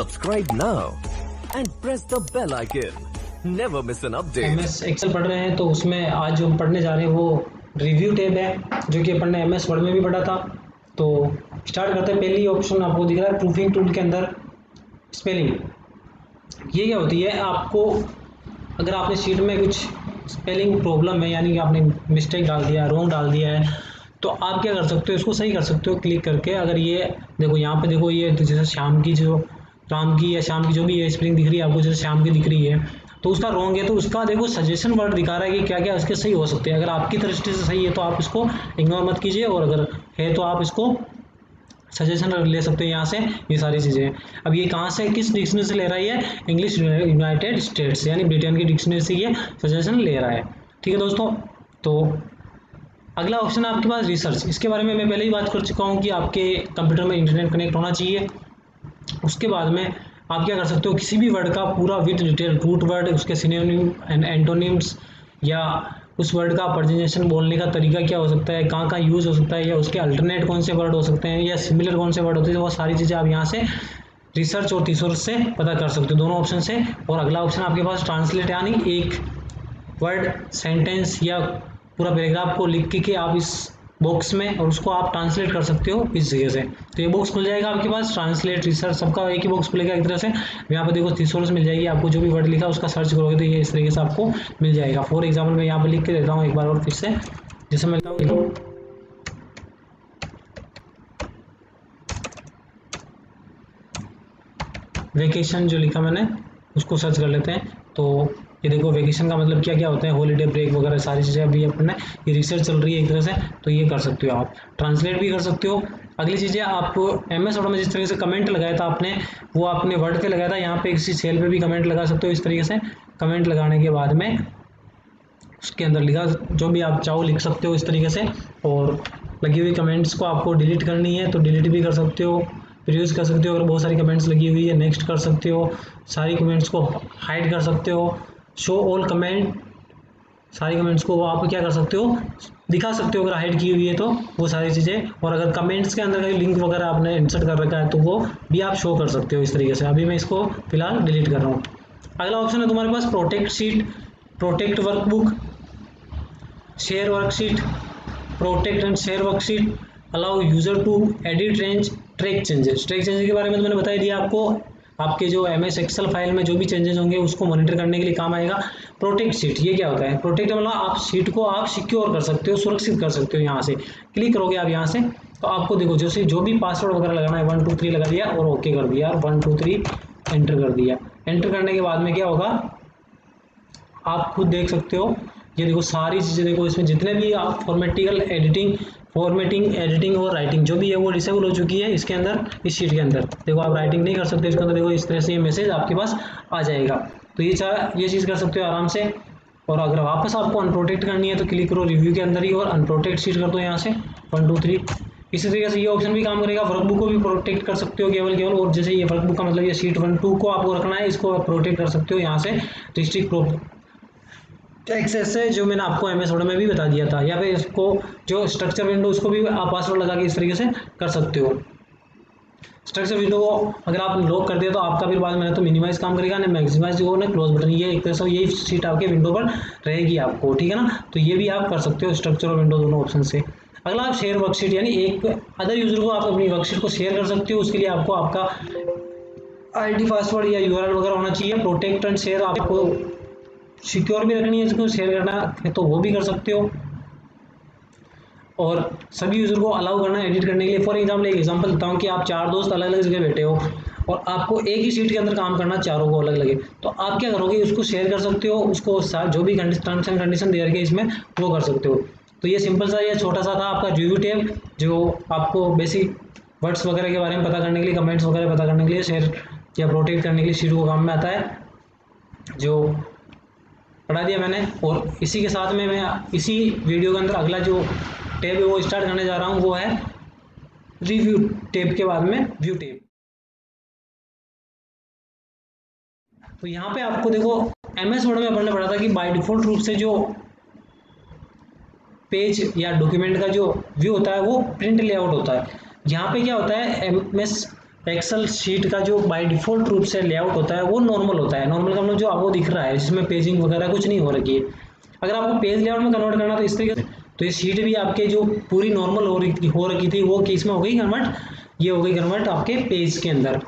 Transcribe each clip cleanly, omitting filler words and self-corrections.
Subscribe now and press the bell icon. Never miss an update. MS Excel पढ़ रहे हैं तो उसमें आज जो हम पढ़ने जा रहे हैं वो रिव्यू टैब है, जो कि अपन ने MS वर्ड में भी पढ़ा था। तो स्टार्ट करते हैं। पहली ऑप्शन आपको दिख रहा है प्रूफिंग टूल के अंदर स्पेलिंग। ये क्या होती है, आपको अगर आपने शीट में कुछ स्पेलिंग प्रॉब्लम है, यानी कि आपने मिस्टेक डाल दिया, रॉन्ग डाल दिया है, तो आप क्या कर सकते हो, इसको सही कर सकते हो क्लिक करके। अगर ये देखो यहाँ पे देखो, ये जैसे शाम की जो राम की या शाम की जो भी ये स्पेलिंग दिख रही है आपको, जैसे शाम की दिख रही है तो उसका रॉन्ग है, तो उसका देखो सजेशन वर्ड दिखा रहा है कि क्या क्या उसके सही हो सकते हैं। अगर आपकी दृष्टि से सही है तो आप इसको इग्नोर मत कीजिए, और अगर है तो आप इसको सजेशन ले सकते हैं यहाँ से। ये सारी चीज़ें अब ये कहाँ से, किस डिक्शनरी से ले रहा है, ये इंग्लिश यूनाइटेड स्टेट्स यानी ब्रिटेन की डिक्शनरी से ये सजेशन ले रहा है। ठीक है दोस्तों, तो अगला ऑप्शन है आपके पास रिसर्च। इसके बारे में मैं पहले ही बात कर चुका हूँ कि आपके कंप्यूटर में इंटरनेट कनेक्ट होना चाहिए। उसके बाद में आप क्या कर सकते हो, किसी भी वर्ड का पूरा विद डिटेल, रूट वर्ड, उसके सिनोनिम एंड एंटोनिम्स, या उस वर्ड का प्रोनाउंसिएशन, बोलने का तरीका क्या हो सकता है, कहाँ कहाँ यूज़ हो सकता है, या उसके अल्टरनेट कौन से वर्ड हो सकते हैं, या सिमिलर कौन से वर्ड होते हैं, वो सारी चीज़ें आप यहाँ से रिसर्च और थिसॉरस से पता कर सकते हो, दोनों ऑप्शन से। और अगला ऑप्शन आपके पास ट्रांसलेट, यानी एक वर्ड, सेंटेंस या पूरा पैराग्राफ को लिख के आप इस बॉक्स में, और उसको आप ट्रांसलेट कर सकते हो इस जगह से। तो ये बॉक्स खुल जाएगा आपके पास, ट्रांसलेट, रिसर्च, सबका एक ही बॉक्स खुलेगा एक तरह से। यहाँ पर देखो थिसॉरस मिल जाएगी आपको, जो भी वर्ड लिखा उसका सर्च करोगे तो ये इस तरीके से आपको मिल जाएगा। फॉर एग्जाम्पल मैं यहाँ पर लिख के देता हूँ एक बार और फिर से, जैसे मैं वेकेशन जो लिखा मैंने उसको सर्च कर लेते हैं। तो ये देखो वेकेशन का मतलब क्या क्या होता है, हॉलीडे, ब्रेक वगैरह सारी चीज़ें अभी अपन ने, ये रिसर्च चल रही है एक तरह से, तो ये कर सकते हो आप, ट्रांसलेट भी कर सकते हो। अगली चीज़ें आप MS वर्ड में जिस तरीके से कमेंट लगाया था आपने, वो आपने वर्ड पे लगाया था, यहाँ पे किसी सेल पे भी कमेंट लगा सकते हो। इस तरीके से कमेंट लगाने के बाद में उसके अंदर लिखा जो भी आप चाहो लिख सकते हो इस तरीके से। और लगी हुई कमेंट्स को आपको डिलीट करनी है तो डिलीट भी कर सकते हो, यूज़ कर सकते हो। अगर बहुत सारी कमेंट्स लगी हुई है, नेक्स्ट कर सकते हो, सारी कमेंट्स को हाइड कर सकते हो, शो ऑल कमेंट, सारी कमेंट्स को आप क्या कर सकते हो, दिखा सकते हो अगर हाइड की हुई है तो वो सारी चीज़ें। और अगर कमेंट्स के अंदर कहीं लिंक वगैरह आपने इंसर्ट कर रखा है तो वो भी आप शो कर सकते हो इस तरीके से। अभी मैं इसको फिलहाल डिलीट कर रहा हूँ। अगला ऑप्शन है तुम्हारे पास protect sheet, protect workbook, share worksheet, protect and share worksheet, allow user to edit range, track changes. Track changes के बारे में तो मैंने बता ही दिया आपको, आपके जो MS एक्सेल फाइल में जो भी चेंजेस होंगे उसको मॉनिटर करने के लिए काम आएगा। प्रोटेक्ट शीट, ये क्या होता है, प्रोटेक्ट मतलब आप शीट को आप सिक्योर कर सकते हो, सुरक्षित कर सकते हो। यहाँ से क्लिक करोगे आप यहाँ से तो आपको देखो जैसे जो भी पासवर्ड वगैरह लगाना है 1 2 3 लगा दिया और ओके कर दिया, 1 2 3 एंटर कर दिया। एंटर करने के बाद में क्या होगा आप खुद देख सकते हो। ये देखो सारी चीज़ें देखो, इसमें जितने भी आप फॉर्मेटिंग, एडिटिंग और राइटिंग जो भी है वो डिसेबल हो चुकी है इसके अंदर, इस शीट के अंदर। देखो आप राइटिंग नहीं कर सकते इसके अंदर, देखो इस तरह से ये मैसेज आपके पास आ जाएगा। तो ये चीज़ कर सकते हो आराम से। और अगर वापस आपको अनप्रोटेक्ट करनी है तो क्लिक करो रिव्यू के अंदर ही और अनप्रोटेक्ट शीट कर दो यहाँ से 1 2 3। इसी तरीके से ये ऑप्शन भी काम करेगा। वर्कबुक को भी प्रोटेक्ट कर सकते हो केवल, और जैसे ये वर्कबुक का मतलब ये शीट 1 2 को आपको रखना है, इसको प्रोटेक्ट कर सकते हो यहाँ से रिस्ट्रिक्ट एक्सेस से, जो मैंने आपको MS वर्ड में भी बता दिया था। या फिर इसको जो स्ट्रक्चर विंडो उसको भी आप पासवर्ड लगा के इस तरीके से कर सकते हो। स्ट्रक्चर विंडो को अगर आप लॉक कर दिया तो आपका फिर बाद में तो मिनिमाइज काम करेगा ना मैक्सिमाइज, वो ना क्लोज बटन, ये एक तरह से यही सीट आपके विंडो पर रहेगी आपको। ठीक है ना, तो ये भी आप कर सकते हो स्ट्रक्चर और विंडो दोनों ऑप्शन से। अगला आप शेयर वर्कशीट, यानी एक अदर यूजर को आप अपनी वर्कशीट को शेयर कर सकते हो। उसके लिए आपको आपका ID पासवर्ड या URL वगैरह होना चाहिए। प्रोटेक्ट एंड शेयर आपको सिक्योर भी रखनी है, इसको शेयर करना है तो वो भी कर सकते हो। और सभी यूज़र को अलाउ करना है एडिट करने के लिए। फॉर एग्जाम्पल एक एग्जांपल देता हूँ कि आप 4 दोस्त अलग अलग जगह बैठे हो और आपको एक ही शीट के अंदर काम करना, चारों को अलग लगे, तो आप क्या करोगे, उसको शेयर कर सकते हो, उसको जो भी टर्म्स एंड कंडीशन दे रखे इसमें वो कर सकते हो। तो ये सिंपल सा, ये छोटा सा था आपका रिव्यू टैब, जो आपको बेसिक वर्ड्स वगैरह के बारे में पता करने के लिए, कमेंट्स वगैरह पता करने के लिए, शेयर या प्रोटेक्ट करने के लिए शीट को काम में आता है, जो पढ़ा दिया मैंने। और इसी के साथ में मैं इसी वीडियो के अंदर अगला जो टैब है वो स्टार्ट करने जा रहा हूँ, वो है रिव्यू टैब के बाद में व्यू टैब। तो यहाँ पे आपको देखो MS वर्ड में अपन ने पढ़ा था कि बाय डिफॉल्ट रूप से जो पेज या डॉक्यूमेंट का जो व्यू होता है वो प्रिंट लेआउट होता है। यहाँ पे क्या होता है, MS एक्सेल शीट का जो बाय डिफॉल्ट रूप से लेआउट होता है वो नॉर्मल होता है। नॉर्मल का मतलब जो आपको दिख रहा है जिसमें पेजिंग वगैरह कुछ नहीं हो रखी है। अगर आपको पेज लेआउट में कन्वर्ट करना तो इस तरीके से, तो ये शीट भी आपके जो पूरी नॉर्मल हो रखी थी वो किस में हो गई कन्वर्ट, ये हो गई कन्वर्ट आपके पेज के अंदर।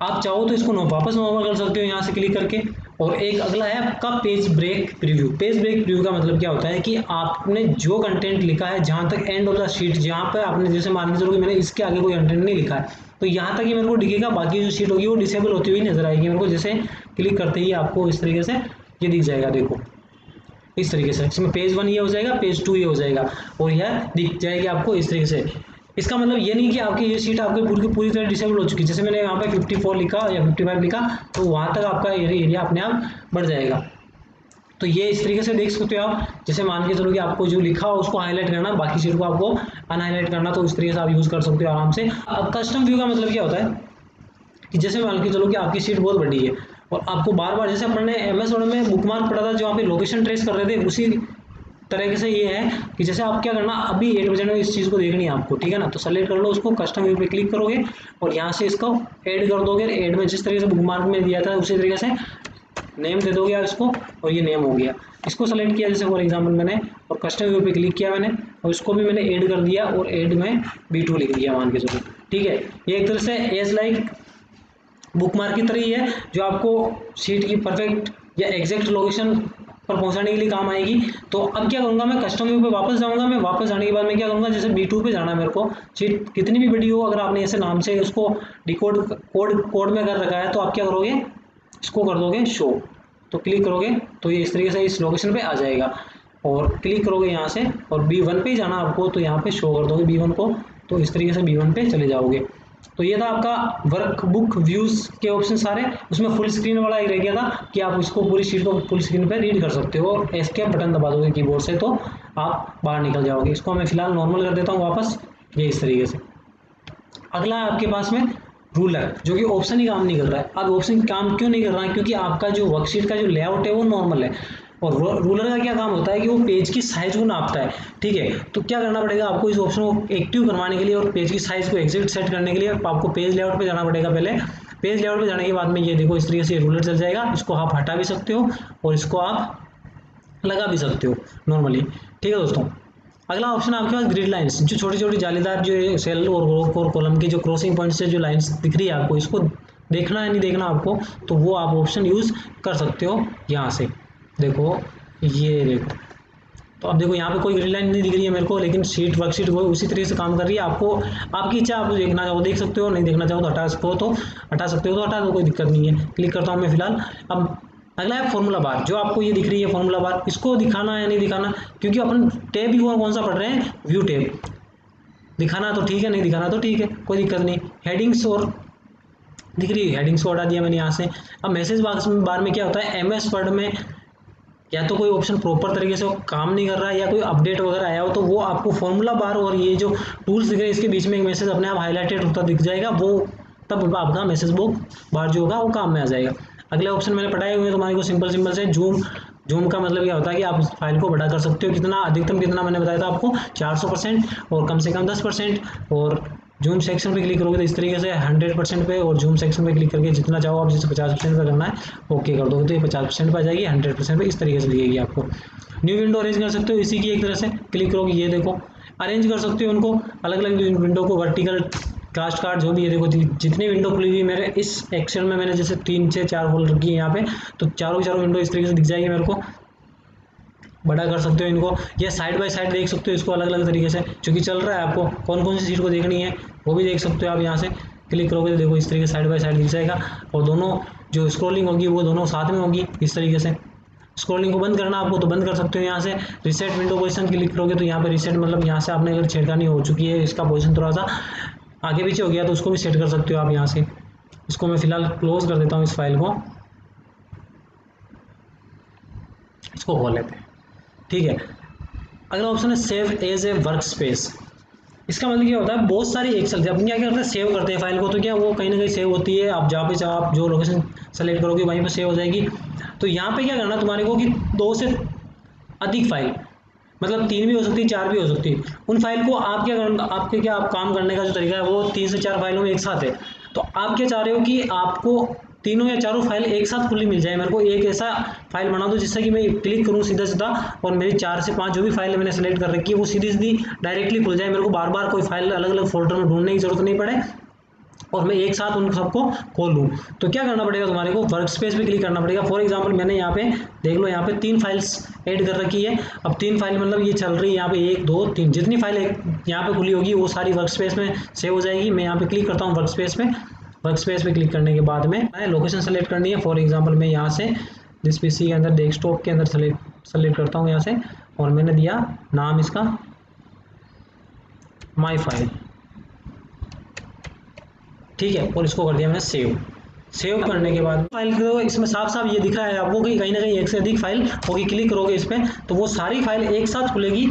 आप चाहो तो इसको वापस नॉर्मल कर सकते हो यहाँ से क्लिक करके। और एक अगला है आपका page break preview. Page break preview का मतलब क्या होता है कि आपने जो कंटेंट लिखा है जहाँ तक एंड ऑफ द शीट, जहाँ पर आपने जैसे मान के चलो कि मैंने इसके आगे कोई कंटेंट नहीं लिखा है तो यहाँ तक ही मेरे को दिखेगा, बाकी जो शीट होगी वो डिसेबल होती हुई नजर आएगी मेरे को। जैसे क्लिक करते ही आपको इस तरीके से ये दिख जाएगा, देखो इस तरीके से। इसमें पेज 1 ये हो जाएगा, पेज 2 ये हो जाएगा और यह दिख जाएगी आपको इस तरीके से। इसका मतलब ये नहीं कि आपकी ये शीट आपकी पूरी तरह डिसेबल हो चुकी है। जैसे मैंने यहाँ पे 54 लिखा या 55 लिखा तो वहाँ तक आपका एरिया अपने आप बढ़ जाएगा। तो ये इस तरीके से देख सकते हो आप। जैसे मान के चलो कि आपको जो लिखा हो उसको हाईलाइट करना, बाकी शीट को आपको अनहाईलाइट करना, तो इस तरीके से आप यूज़ कर सकते हो आराम से। अब कस्टम व्यू का मतलब क्या होता है कि जैसे मान के चलो कि आपकी शीट बहुत बड़ी है और आपको बार बार, जैसे अपन ने MS वर्ड में बुकमार्क पढ़ा था जो वहाँ पे लोकेशन ट्रेस कर रहे थे, उसी तरह से ये है कि जैसे आप क्या करना, अभी 8 में इस चीज़ को देखनी है आपको, ठीक है ना। तो सेलेक्ट कर लो उसको, कस्टम व्यू पे क्लिक करोगे और यहाँ से इसको ऐड कर दोगे। ऐड में जिस तरीके से बुकमार्क में दिया था उसी तरीके से नेम दे दोगे आप इसको, और ये नेम हो गया। इसको सेलेक्ट किया जैसे फॉर एग्जाम्पल मैंने, और कस्टम व्यू पे क्लिक किया मैंने और इसको भी मैंने ऐड कर दिया और ऐड में B2 लिख दिया मान के चलो, ठीक है। ये एक तरह से एज लाइक बुकमार्क की तरह ही है जो आपको शीट की परफेक्ट या एग्जैक्ट लोकेशन पर पहुंचाने के लिए काम आएगी। तो अब क्या करूंगा, मैं कस्टम व्यू पे वापस जाऊंगा। मैं वापस जाने के बाद मैं क्या करूंगा, जैसे B2 पे जाना है मेरे को, शीट कितनी भी बड़ी हो, अगर आपने ऐसे नाम से उसको डिकोड कोड में कर रखा है तो आप क्या करोगे, इसको कर दोगे शो। तो क्लिक करोगे तो ये इस तरीके से इस लोकेशन पे आ जाएगा और क्लिक करोगे यहाँ से और B1 पे जाना आपको तो यहाँ पे शो कर दोगे B1 को, तो इस तरीके से B1 पे चले जाओगे। तो ये था आपका वर्कबुक व्यूज के ऑप्शन सारे। उसमें फुल स्क्रीन वाला एक रह गया था कि आप इसको पूरी शीट को फुल स्क्रीन पे रीड कर सकते हो और एस्केप बटन दबा दोगे कीबोर्ड से तो आप बाहर निकल जाओगे। इसको मैं फिलहाल नॉर्मल कर देता हूँ वापस, ये इस तरीके से। अगला है आपके पास में रूलर, जो कि ऑप्शन ही काम नहीं कर रहा है। अब ऑप्शन काम क्यों नहीं कर रहा है, क्योंकि आपका जो वर्कशीट का जो लेआउट है वो नॉर्मल है और रूलर का क्या काम होता है कि वो पेज की साइज को नापता है, ठीक है। तो क्या करना पड़ेगा आपको, इस ऑप्शन को एक्टिव करवाने के लिए और पेज की साइज को एग्जैक्ट सेट करने के लिए आपको पेज लेआउट पे जाना पड़ेगा। पहले पेज लेआउट पे जाने के बाद में ये देखो इस तरीके से रूलर चल जाएगा। इसको आप हटा भी सकते हो और इसको आप लगा भी सकते हो नॉर्मली, ठीक है दोस्तों। अगला ऑप्शन आपके पास ग्रिड लाइंस, जो छोटी छोटी जालीदार जो सेल और कॉलम की जो क्रॉसिंग पॉइंट से जो लाइंस दिख रही है आपको, इसको देखना है नहीं देखना आपको, तो वो आप ऑप्शन यूज़ कर सकते हो यहाँ से। देखो ये देखो, तो अब देखो यहाँ पे कोई ग्रिड लाइन नहीं दिख रही है मेरे को, लेकिन शीट वर्कशीट वो उसी तरीके से काम कर रही है। आपको आपकी इच्छा, आप देखना चाहो देख सकते हो, नहीं देखना चाहो तो हटा सकते हो, तो हटा सकते हो तो हटा दो, कोई दिक्कत नहीं है। क्लिक करता हूँ मैं फिलहाल। अब अगला है फॉर्मूला बार, जो आपको ये दिख रही है फॉर्मूला बार, इसको दिखाना है नहीं दिखाना, क्योंकि अपन टैब भी कौन सा पढ़ रहे हैं, व्यू टैब। दिखाना तो ठीक है, नहीं दिखाना तो ठीक है, कोई दिक्कत नहीं। हेडिंग्स और दिख रही है, हेडिंग्स को हटा दिया मैंने यहाँ से। अब मैसेज बार में क्या होता है, MS वर्ड में या तो कोई ऑप्शन प्रॉपर तरीके से काम नहीं कर रहा है या कोई अपडेट वगैरह आया हो तो वो आपको फॉर्मूला बार और ये जो टूल्स दिख रहे हैं इसके बीच में एक मैसेज अपने आप हाईलाइटेड होता दिख जाएगा, वो तब आपका मैसेज बार जो होगा वो काम में आ जाएगा। अगले ऑप्शन मैंने पढ़ाए हुए हैं तुम्हारे को, सिंपल से जूम का मतलब क्या होता है कि आप फाइल को बड़ा कर सकते हो, कितना अधिकतम कितना मैंने बताया था आपको 400% और कम से कम 10%। और जूम सेक्शन पे क्लिक करोगे तो इस तरीके से 100% पे, और जूम सेक्शन पे क्लिक करके जितना चाहो आप, जैसे 50% पे करना है ओके कर दोगे तो ये 50% पे आ जाएगी, 100% पे इस तरीके से दिखेगी आपको। न्यू विंडो अरेंज कर सकते हो इसी की एक तरह से, क्लिक करोगे ये देखो अरेंज कर सकते हो उनको अलग अलग विंडो को, वर्टिकल कास्ट कार्ड जो भी है। देखो जितनी विंडो खुली हुई मेरे इस एक्सेल में, मैंने जैसे 3 से 4 होल रखी है यहाँ पे, तो चारों की चारों विंडो इस तरीके से दिख जाएगी मेरे को। बड़ा कर सकते हो इनको, या साइड बाय साइड देख सकते हो इसको अलग अलग तरीके से, क्योंकि चल रहा है आपको कौन कौन सी सीट को देखनी है वो भी देख सकते हो आप। यहाँ से क्लिक करोगे तो देखो इस तरीके साइड बाय साइड दिख जाएगा, और दोनों जो स्क्रॉलिंग होगी वो दोनों साथ में होगी इस तरीके से। स्क्रॉलिंग को बंद करना आपको तो बंद कर सकते हो यहाँ से। रिसेट विंडो पोजीशन क्लिक करोगे तो यहाँ पे रिसेट मतलब यहाँ से आपने अगर छेड़खानी हो चुकी है, इसका पोजीशन थोड़ा सा आगे पीछे हो गया तो उसको भी सेट कर सकते हो आप यहाँ से। इसको मैं फिलहाल क्लोज कर देता हूँ इस फाइल को, इसको खोल लेते हैं, ठीक है। अगला ऑप्शन है save as a workspace. इसका मतलब क्या होता है, बहुत सारी एक्सेल से अपन क्या करते हैं, सेव करते हैं फाइल को, तो क्या वो कहीं ना कहीं सेव होती है, आप जहाँ पे चाहो आप जो लोकेशन सेलेक्ट करोगे वहीं पे सेव हो जाएगी। तो यहाँ पे क्या करना तुम्हारे को कि 2 से अधिक फाइल, मतलब 3 भी हो सकती है 4 भी हो सकती है, उन फाइल को आप क्या करना, आपके क्या आप काम करने का जो तरीका है वो 3 से 4 फाइलों में एक साथ है। तो आप क्या चाह रहे हो कि आपको तीनों या चारों फाइल एक साथ खुली मिल जाए। मेरे को एक ऐसा फाइल बना दो जिससे कि मैं क्लिक करूँ सीधा सीधा और मेरी 4 से 5 जो भी फाइल मैंने सेलेक्ट कर रखी है वो सीधी सीधी डायरेक्टली खुल जाए, मेरे को बार बार कोई फाइल अलग अलग फोल्डर में ढूंढने की जरूरत नहीं पड़े और मैं एक साथ उन सबको खोल लूँ। तो क्या करना पड़ेगा तुम्हारे को, वर्क स्पेस पे क्लिक करना पड़ेगा। फॉर एग्जांपल मैंने यहाँ पे देख लो, यहाँ पे 3 फाइल्स ऐड कर रखी है। अब 3 फाइल मतलब ये चल रही है यहाँ पे 1 2 3, जितनी फाइल यहाँ पे खुली होगी वो सारी वर्क स्पेस में सेव हो जाएगी। मैं यहाँ पे क्लिक करता हूँ वर्क स्पेस पे। वर्क स्पेस पे क्लिक करने के बाद में लोकेशन सेलेक्ट करनी है। फॉर एग्जाम्पल मैं यहाँ से जिस पीसी के अंदर डेस्कटॉप के अंदर सेलेक्ट करता हूँ यहाँ से, और मैंने दिया नाम इसका माई फाइल, ठीक है, और इसको कर दिया मैंने सेव करने के बाद फाइल को इसमें साफ साफ ये दिख रहा है आपको कि कहीं ना कहीं एक से अधिक फाइल होगी। क्लिक करोगे इस पर तो वो सारी फाइल एक साथ खुलेगी।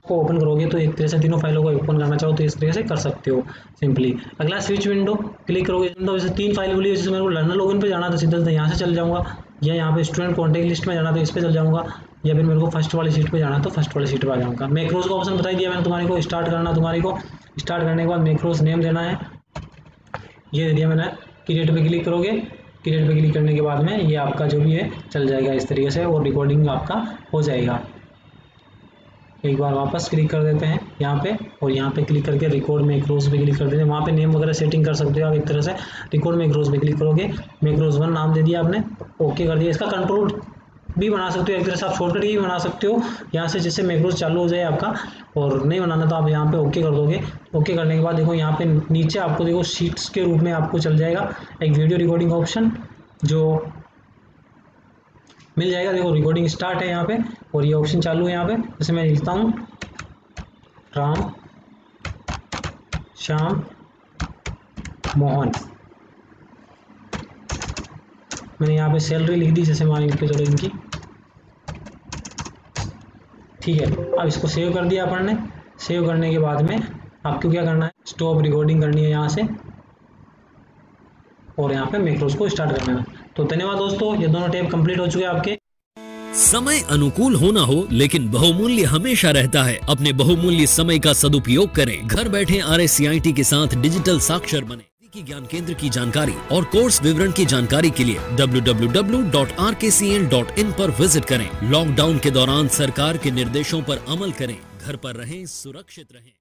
को ओपन करोगे तो एक तरह से तीनों फाइलों को ओपन करना चाहो तो इस तरह से कर सकते हो सिंपली। अगला स्विच विंडो क्लिक करोगे तो जैसे 3 फाइल खुली है, जैसे मेरे को लर्नर लॉगिन पे जाना तो सीधा सीधा यहाँ से चल जाऊँगा, या यहाँ पे स्टूडेंट कॉन्टैक्ट लिस्ट में जाना तो इस पर चल जाऊँगा, या फिर मेरे को फर्स्ट वाली सीट पे जाना तो फर्स्ट वाली सीट पे आ जाऊँगा। मैक्रोज का ऑप्शन बता दिया मैंने तुम्हारे को। स्टार्ट करना तुम्हारे को, स्टार्ट करने के बाद मैक्रोज नेम देना है, ये दे दिया मैंने। क्रिएट पे क्लिक करोगे, क्रिएट पे क्लिक करने के बाद में ये आपका जो भी है चल जाएगा इस तरीके से और रिकॉर्डिंग आपका हो जाएगा। एक बार वापस क्लिक कर देते हैं यहाँ पे और यहाँ पे क्लिक करके रिकॉर्ड मैक्रोज पे क्लिक कर देते हैं। वहाँ पे नेम वगैरह सेटिंग कर सकते हो आप एक तरह से। रिकॉर्ड मैक्रोज पे क्लिक करोगे, मैक्रोज 1 नाम दे दिया आपने, ओके कर दिया। इसका कंट्रोल भी बना सकते हो एक तरह से, आप शॉर्टकट भी बना सकते हो यहाँ से, जिससे मैक्रोज चालू हो जाए आपका। और नहीं बनाना तो आप यहाँ पे ओके कर दोगे। ओके करने के बाद देखो यहाँ पे नीचे आपको देखो शीट्स के रूप में आपको चल जाएगा एक वीडियो रिकॉर्डिंग ऑप्शन जो मिल जाएगा। देखो रिकॉर्डिंग स्टार्ट है यहाँ पे और ये ऑप्शन चालू है यहाँ पे। जैसे मैं लिखता हूँ राम श्याम मोहन, मैंने यहाँ पे सैलरी लिख दी जैसे मान के चलो इनकी, ठीक है। अब इसको सेव कर दिया अपन ने। सेव करने के बाद में आपको क्या करना है, स्टॉप रिकॉर्डिंग करनी है यहाँ से और यहाँ पे मैक्रोज को स्टार्ट करना है। तो धन्यवाद दोस्तों, ये दोनों टैब कंप्लीट हो चुके हैं आपके। समय अनुकूल हो ना हो लेकिन बहुमूल्य हमेशा रहता है। अपने बहुमूल्य समय का सदुपयोग करें। घर बैठे RSCIT के साथ डिजिटल साक्षर बने। की ज्ञान केंद्र की जानकारी और कोर्स विवरण की जानकारी के लिए www.rkcl.in पर विजिट करें। लॉकडाउन के दौरान सरकार के निर्देशों पर अमल करें। घर पर रहें, सुरक्षित रहें।